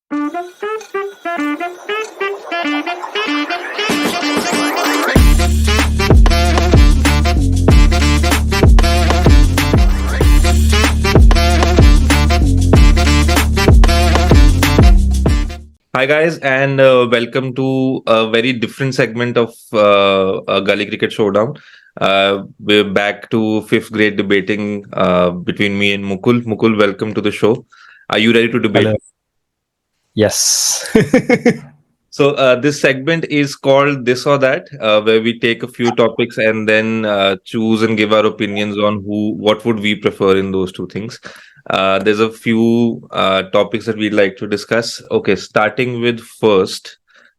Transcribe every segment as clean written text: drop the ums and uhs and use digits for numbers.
Hi guys, and welcome to a very different segment of Gully Cricket Showdown. We're back to fifth grade debating between me and Mukul. Mukul, welcome to the show. Are you ready to debate? Hello. Yes. So this segment is called This or That, where we take a few topics and then choose and give our opinions on what would we prefer in those two things. There's a few topics that we'd like to discuss. Okay, starting with first,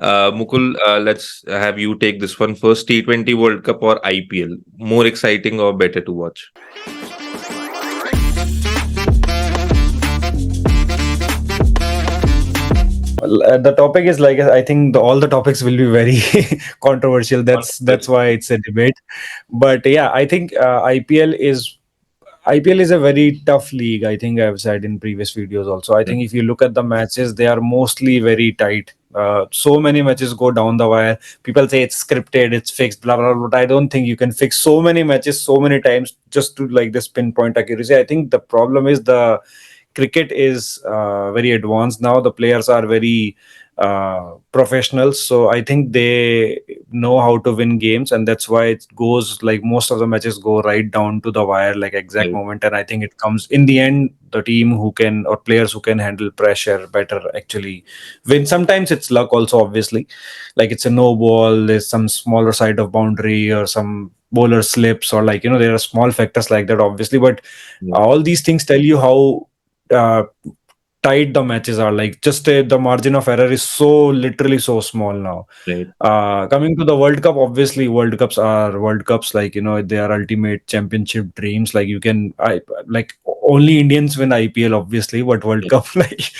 Mukul, let's have you take this one first. T20 World Cup or IPL, more exciting or better to watch? The topic is like I think all the topics will be very controversial. That's why it's a debate. But yeah, I think IPL is a very tough league. I think I've said in previous videos also. I think if you look at the matches, they are mostly very tight. So many matches go down the wire. People say it's scripted, it's fixed, blah blah blah. But I don't think you can fix so many matches so many times just to like this pinpoint accuracy. I think the problem is the cricket is very advanced now. The players are very professionals, so I think they know how to win games, and that's why it goes like most of the matches go right down to the wire, like exact Right. moment. And I think it comes in the end, the team who can or players who can handle pressure better actually win. Sometimes it's luck also, obviously, like it's a no ball, there's some smaller side of boundary or some bowler slips, or like there are small factors like that, obviously. But Yeah. all these things tell you how uh, tight the matches are. Like just the margin of error is so literally so small now. Right. Coming to the World Cup, obviously World Cups are World Cups. Like they are ultimate championship dreams. Like you can, I like only Indians win IPL, obviously, but World Yeah. Cup like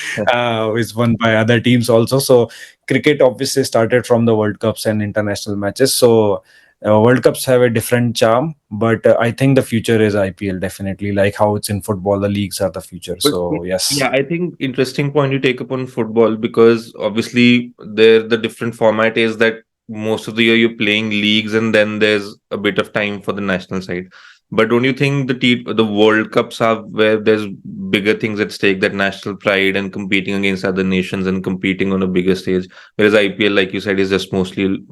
is won by other teams also. So cricket obviously started from the World Cups and international matches. So World Cups have a different charm, but I think the future is IPL, definitely. Like how it's in football, the leagues are the future. But So yeah, yes. I think interesting point you take up on football, because obviously there the different format is that most of the year you're playing leagues and then there's a bit of time for the national side. But don't you think the World Cups are where there's bigger things at stake, that national pride and competing against other nations and competing on a bigger stage? Whereas IPL, like you said, is just mostly,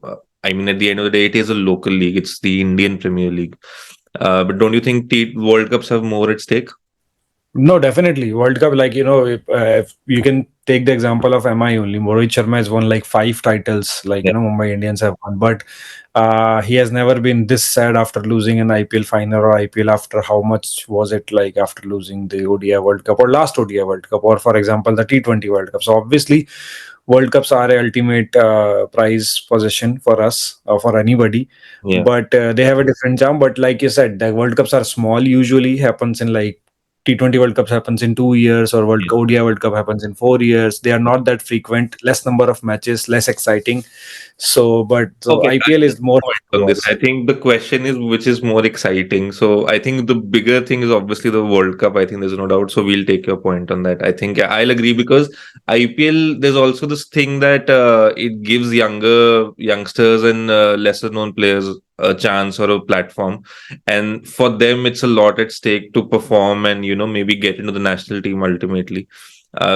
I mean, at the end of the day, it is a local league. It's the Indian Premier League. But don't you think World Cups have more at stake? No, definitely. World Cup, like, if you can take the example of MI only. Rohit Sharma has won like 5 titles, like, Yeah. Mumbai Indians have won. But he has never been this sad after losing an IPL final, or IPL after how much was it like after losing the ODI World Cup or last ODI World Cup, or for example, the T20 World Cup. So obviously, World Cups are a ultimate prize possession for us, for anybody. Yeah. But they have a different charm. But like you said, the World Cups are small, usually happens in like T20 World Cups happens in 2 years, or ODI World Cup happens in 4 years. They are not that frequent, less number of matches, less exciting. So Okay, IPL that's is more the point on football. this. I think the question is which is more exciting. So I think the bigger thing is obviously the World Cup. I think there's no doubt. So we'll take your point on that. I think yeah, I'll agree, because IPL, there's also this thing that it gives youngsters and lesser known players a chance or a platform, and for them it's a lot at stake to perform and maybe get into the national team ultimately.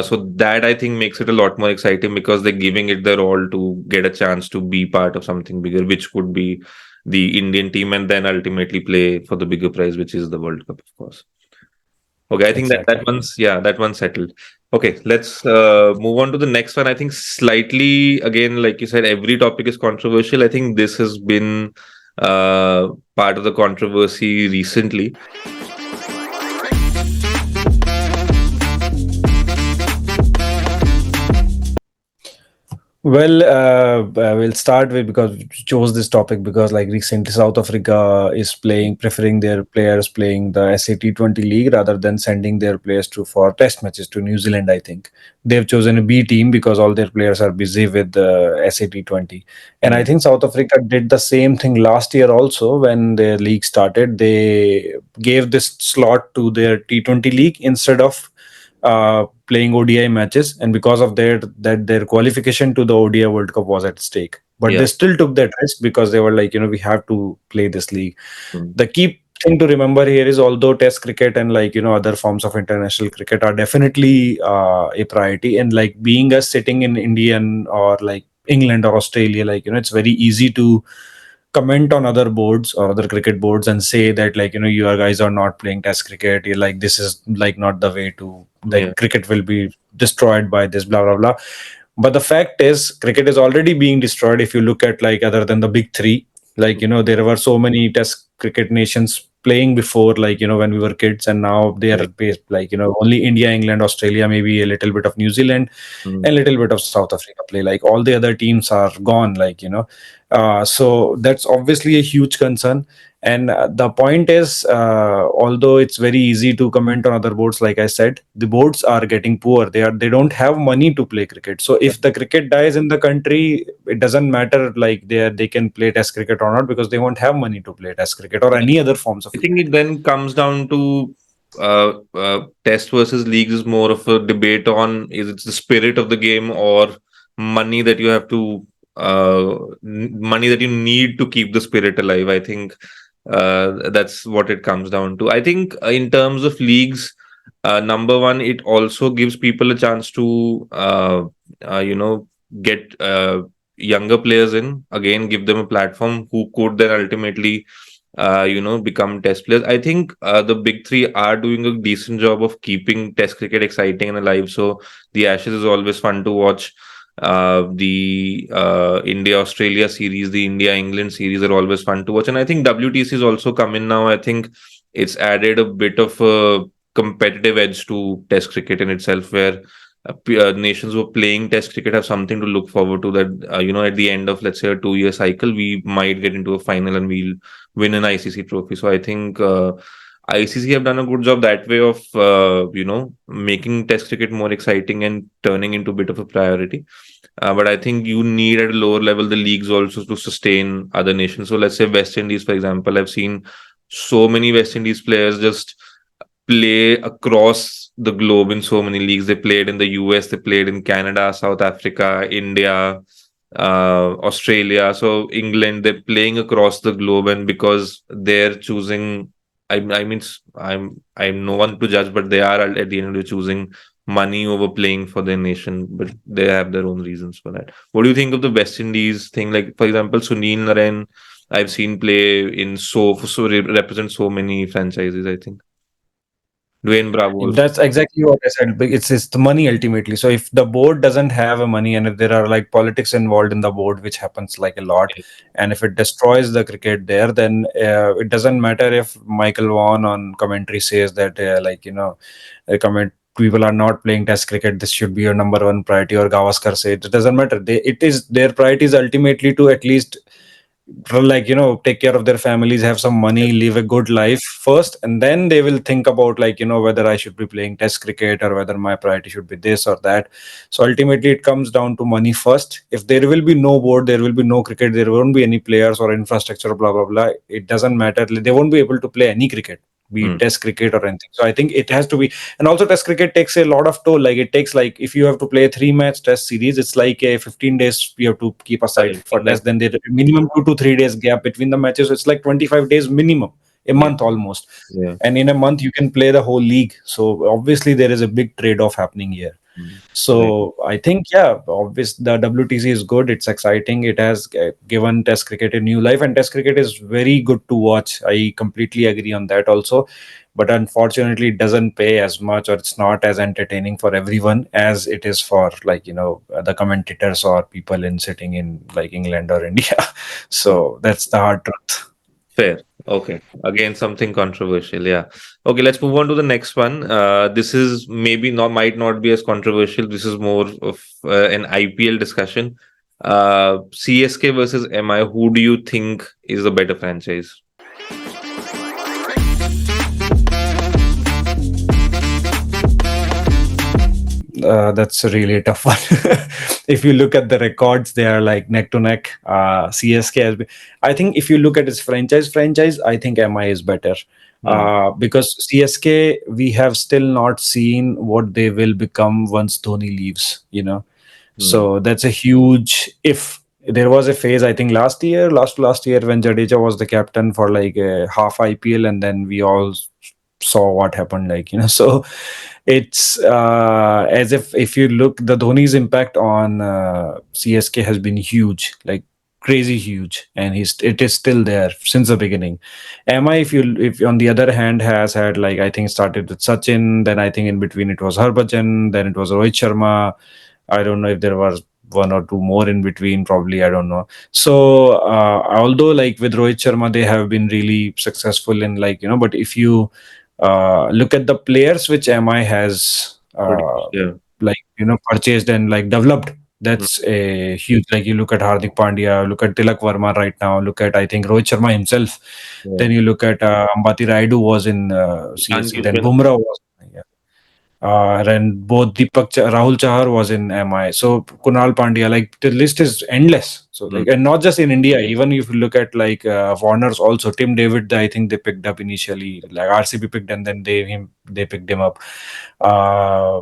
So that I think makes it a lot more exciting, because they're giving it their all to get a chance to be part of something bigger, which could be the Indian team, and then ultimately play for the bigger prize, which is the World Cup, of course. Okay, I think that Exactly. one's settled. Okay, let's move on to the next one. I think slightly again, like you said, every topic is controversial. I think this has been part of the controversy recently. Well, we'll start with, because we chose this topic because like recently South Africa is preferring their players playing the SA T20 league rather than sending their players to for test matches to New Zealand. I think they've chosen a B team because all their players are busy with the SA T20. And I Yeah. think South Africa did the same thing last year also when their league started. They gave this slot to their T20 league instead of playing ODI matches, and because of their qualification to the ODI World Cup was at stake. But Yeah. they still took that risk because they were like, we have to play this league. Mm. The key thing to remember here is, although Test cricket and other forms of international cricket are definitely a priority, and like being us sitting in Indian or like England or Australia, it's very easy to comment on other boards or other cricket boards and say that, you guys are not playing Test cricket, you're like, this is like not the way to, Yeah. like, cricket will be destroyed by this, blah blah blah. But the fact is, cricket is already being destroyed. If you look at, like, other than the big three, there were so many Test cricket nations playing before, when we were kids, and now they are Right. based, only India, England, Australia, maybe a little bit of New Zealand, Mm. and a little bit of South Africa play. Like, all the other teams are gone, so that's obviously a huge concern. And the point is, although it's very easy to comment on other boards, like I said, the boards are getting poor. They don't have money to play cricket. So if the cricket dies in the country, it doesn't matter, like, they can play Test cricket or not, because they won't have money to play Test cricket or any other forms of I cricket. think it then comes down to test versus leagues is more of a debate on is it the spirit of the game or money that you have to money that you need to keep the spirit alive. I think that's what it comes down to. I think in terms of leagues, number one, it also gives people a chance to you know get younger players in again, give them a platform who could then ultimately become test players. I think the big three are doing a decent job of keeping test cricket exciting and alive. So the Ashes is always fun to watch. The India Australia series, the India England series are always fun to watch. And I think WTC is also come in now. I think it's added a bit of a competitive edge to test cricket in itself, where nations who are playing test cricket have something to look forward to, that at the end of, let's say, a 2-year cycle, we might get into a final and we'll win an ICC trophy. So I think ICC have done a good job that way of making Test cricket more exciting and turning into a bit of a priority. But I think you need at a lower level the leagues also to sustain other nations. So let's say West Indies, for example, I've seen so many West Indies players just play across the globe in so many leagues. They played in the US, they played in Canada, South Africa, India, Australia, so England. They're playing across the globe, and because they're choosing, I mean, I'm no one to judge, but they are at the end of the day choosing money over playing for their nation. But they have their own reasons for that. What do you think of the West Indies thing? Like, for example, Sunil Narayan, I've seen play in represent so many franchises. I think Dwayne Bravo also. That's exactly what I said. It's the money ultimately. So if the board doesn't have a money, and if there are like politics involved in the board, which happens like a lot, and if it destroys the cricket there, then it doesn't matter if Michael Vaughan on commentary says that comment people are not playing Test cricket. This should be your number one priority. Or Gavaskar said it doesn't matter. It is their priority is ultimately to at least take care of their families, have some money, live a good life first, and then they will think about whether I should be playing Test cricket or whether my priority should be this or that. So ultimately it comes down to money first. If there will be no board, there will be no cricket, there won't be any players or infrastructure, blah blah blah, it doesn't matter. They won't be able to play any cricket, be it Test cricket or anything. So I think it has to be. And also Test cricket takes a lot of toll. Like, it takes, like, if you have to play a 3-match Test series, it's like a 15 days you have to keep aside for Test. Then there minimum 2 to 3 days gap between the matches. So it's like 25 days minimum, a Yeah, month almost. yeah. And in a month you can play the whole league. So obviously there is a big trade-off happening here. Right. So I think, yeah, obviously the WTC is good. It's exciting. It has given Test cricket a new life, and Test cricket is very good to watch. I completely agree on that also. But unfortunately, it doesn't pay as much, or it's not as entertaining for everyone as it is for, the commentators or people in sitting in like England or India. So that's the hard truth. Fair. Okay. Again, something controversial. Yeah. Okay. Let's move on to the next one. This is maybe not, might not be as controversial. This is more of an IPL discussion. CSK versus MI. Who do you think is the better franchise? That's a really tough one. If you look at the records, they are like neck to neck. CSK has been. I think if you look at its franchise, I think MI is better. Hmm. Because CSK, we have still not seen what they will become once Dhoni leaves. Hmm. So that's a huge if. There was a phase, I think last year, when Jadeja was the captain for like a half IPL, and then we all saw what happened. So it's as if you look, the Dhoni's impact on CSK has been huge, like crazy huge, and it is still there since the beginning. MI, if on the other hand, has had, like, I think started with Sachin, then I think in between it was Harbhajan, then it was Rohit Sharma. I don't know if there was one or two more in between, probably, I don't know. So although, like, with Rohit Sharma, they have been really successful in, like, but if you look at the players which MI has Produced, yeah. like, purchased and like developed, Hmm. that's a huge. Like, you look at Hardik Pandya, look at Tilak Verma right now, look at, I think, Rohit Sharma himself. Yeah. Then you look at Ambati Raidu was in CSK, then Ungiven. Bumrah was. Yeah. And both Rahul Chahar was in MI. So Kunal Pandya, like, the list is endless. So, Hmm. like, and not just in India, even if you look at, like, foreigners also, Tim David, I think they picked up initially, like RCB picked, and then they picked him up. Uh,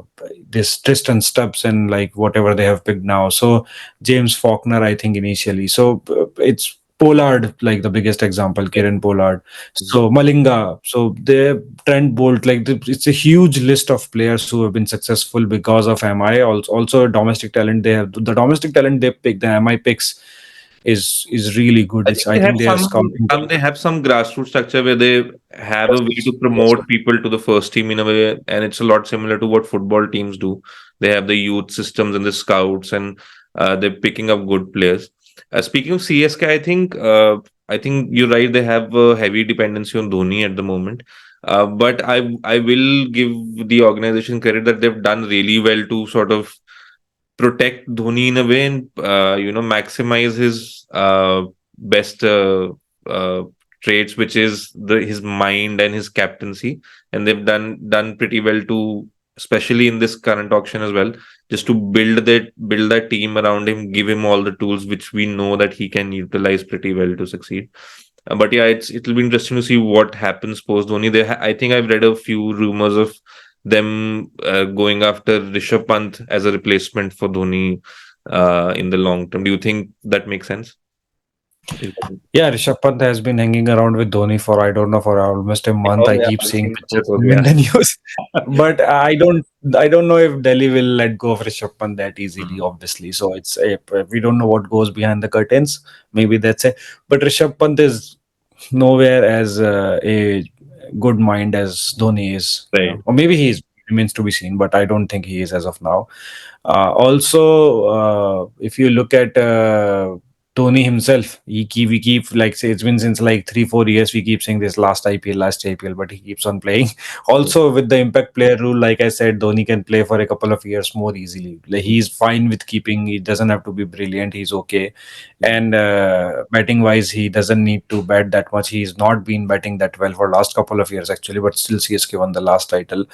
this Tristan Stubbs and, like, whatever they have picked now. So James Faulkner, I think, initially. So it's Pollard, like the biggest example, Kieran Pollard. Hmm. So Malinga, so they Trent Bolt, like it's a huge list of players who have been successful because of MI. Also domestic talent. They have the domestic talent they pick. The MI picks is really good. I It's think I they have think they are scouting some they have some grassroots structure where they have a way to them. Yes. promote people to the first team in a way, and it's a lot similar to what football teams do. They have the youth systems and the scouts, and they're picking up good players. Speaking of CSK, I think you're right. They have a heavy dependency on Dhoni at the moment, but I will give the organization credit that they've done really well to sort of protect Dhoni in a way and maximize his best uh, traits, which is his mind and his captaincy, and they've done pretty well to, especially in this current auction as well, just to build that team around him, give him all the tools which we know that he can utilize pretty well to succeed. But yeah, it'll be interesting to see what happens post Dhoni. I think I've read a few rumors of them going after Rishabh Pant as a replacement for Dhoni in the long term. Do you think that makes sense? Is that- Yeah, Rishabh Pant has been hanging around with Dhoni for, I don't know, for almost a month. Oh I yeah, keep I've seeing seen the pictures of photos. him in Yeah. the news, but I don't know if Delhi will let go of Rishabh Pant that easily. Mm. Obviously, so we don't know what goes behind the curtains. Maybe that's it. But Rishabh Pant is nowhere as a good mind as Dhoni is. Right. Or maybe he is. Remains to be seen, but I don't think he is as of now. Also, if you look at Tony himself, we keep, like, say, it's been since like 3 4 years. We keep saying this last IPL, but he keeps on playing. Mm. Also, with the impact player rule, like I said, Dhoni can play for a couple of years more easily. Like, he's fine with keeping. He doesn't have to be brilliant. He's okay. Mm. And batting wise, he doesn't need to bat that much. He's not been batting that well for last couple of years actually, but still CSK won the last title.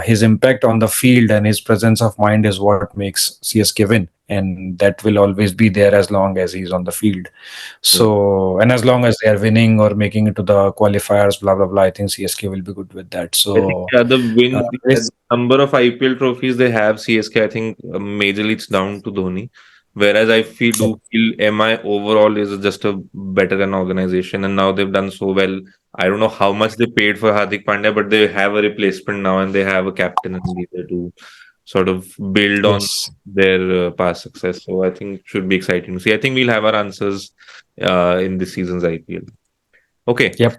His impact on the field and his presence of mind is what makes CSK win, and that will always be there as long as he's on the field. Mm. So, and as long as they are winning or making it to the qualifiers, blah blah blah, I think CSK will be good with that. I think So, yeah, the wins, the this number of IPL trophies they have, CSK, I think majorly it's down to Dhoni. Whereas I feel MI overall is just a better an organization, and now they've done so well. I don't know how much they paid for Hardik Pandya, but they have a replacement now, and they have a captain and leader to sort of build on yes, their past success. So I think it should be exciting to see. I think we'll have our answers in this season's IPL. Okay. yep.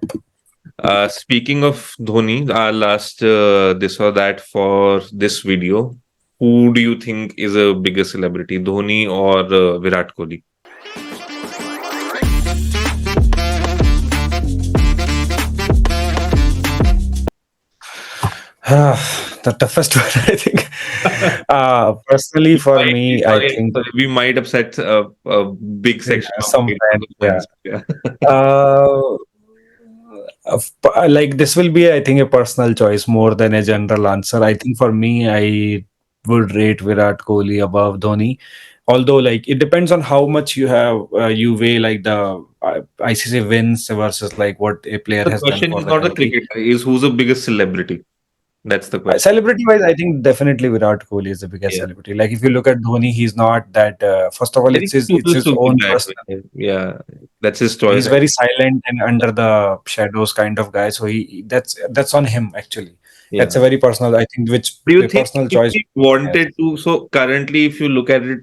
Speaking of Dhoni, our last this or that for this video. Who do you think is a bigger celebrity, Dhoni or Virat Kohli? The toughest one, I think. Personally, for me, I think We might upset a big section of some fans, the yeah. fans. Yeah. Uh, like, this will be, I think, a personal choice more than a general answer. I think for me, I would rate Virat Kohli above Dhoni. Although, like, it depends on how much you have, you weigh like the ICC wins versus like what a player The has done question for is the not the country. cricketer, is who's the biggest celebrity? That's the question. Celebrity wise, I think definitely Virat Kohli is the biggest Yeah. celebrity. Like, if you look at Dhoni, he's not that. First of all, I think he it's chooses his to be own that personal. way. Yeah. That's his choice. He's very silent and under the shadows kind of guy. So that's on him actually. That's Yeah. a very personal. I think which Do you a think personal if choice he he has. wanted to? So currently, if you look at it,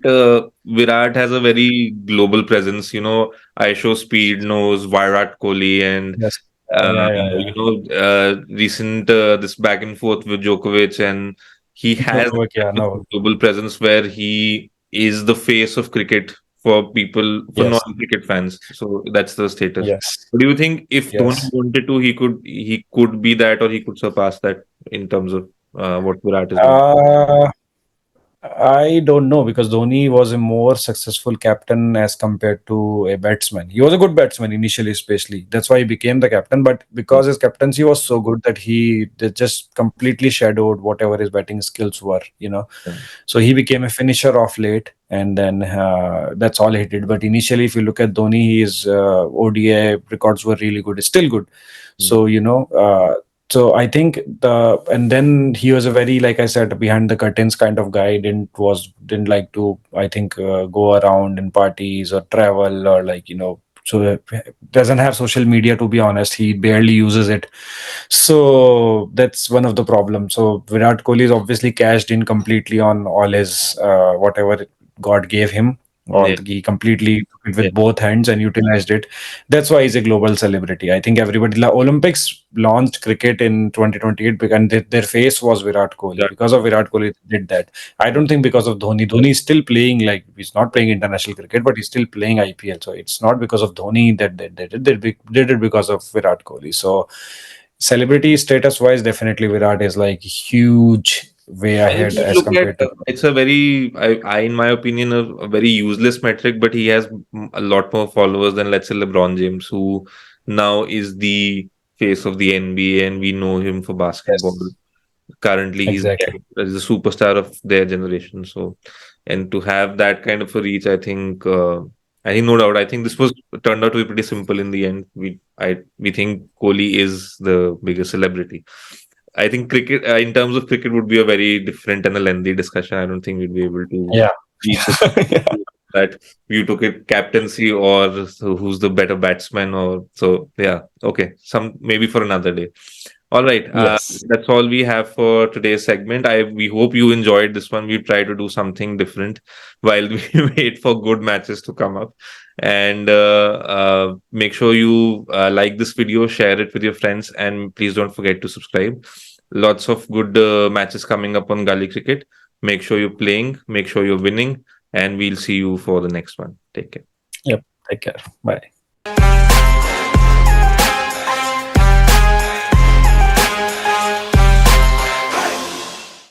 Virat has a very global presence. I show speed knows Virat Kohli, and Yes. Yeah. recent this back and forth with Djokovic, and he has Novak, yeah, a no. global presence where he is the face of cricket for people, for Yes. non-cricket fans. So that's the status. Yes. Do you think if Dhoni Yes. wanted to, he could be that, or he could surpass that in terms of what Virat is doing? Uh, I don't know because Dhoni was a more successful captain as compared to a batsman. He was a good batsman initially, especially. That's why he became the captain. But Yeah. because his captaincy was so good that they just completely shadowed whatever his batting skills were. Yeah. So he became a finisher of late, and then that's all he did. But initially, if you look at Dhoni, his ODI records were really good. It's still good. Mm. So I think and then he was a very, like I said, behind the curtains kind of guy. Didn't like to, I think, go around in parties or travel or So doesn't have social media, to be honest. He barely uses it. So that's one of the problems. So Virat Kohli is obviously cashed in completely on all his whatever God gave him. Yeah. He completely took it Yeah. with both hands and utilized it. That's why he's a global celebrity. I think everybody. Olympics launched cricket in 2028 because their face was Virat Kohli. Virat Because of Virat Kohli, they did that. I don't think because of Dhoni. Dhoni is still playing, like, he's not playing international cricket, but he's still playing IPL. So it's not because of Dhoni that they did it. They did it because of Virat Kohli. So celebrity status wise, definitely Virat is like huge way I think ahead you as look at compared to. it's a very, in my opinion, a very useless metric, but he has a lot more followers than, let's say, LeBron James, who now is the face of the NBA, and we know him for basketball. Yes, Currently, exactly. he's the superstar of their generation. So, and to have that kind of a reach, I think no doubt. I think this was turned out to be pretty simple in the end. We think Kohli is the biggest celebrity. I think cricket, in terms of cricket, would be a very different and a lengthy discussion. I don't think we'd be able to Yeah. reach the Yeah. that you took it captaincy, or so who's the better batsman, or so. Yeah, okay, some maybe for another day. All right, Yes. that's all we have for today's segment. We hope you enjoyed this one. We try to do something different while we wait for good matches to come up. And make sure you like this video, share it with your friends, and please don't forget to subscribe. Lots of good matches coming up on Gully Cricket. Make sure you're playing, make sure you're winning, and we'll see you for the next one. Take care. Yep. Take care. Bye.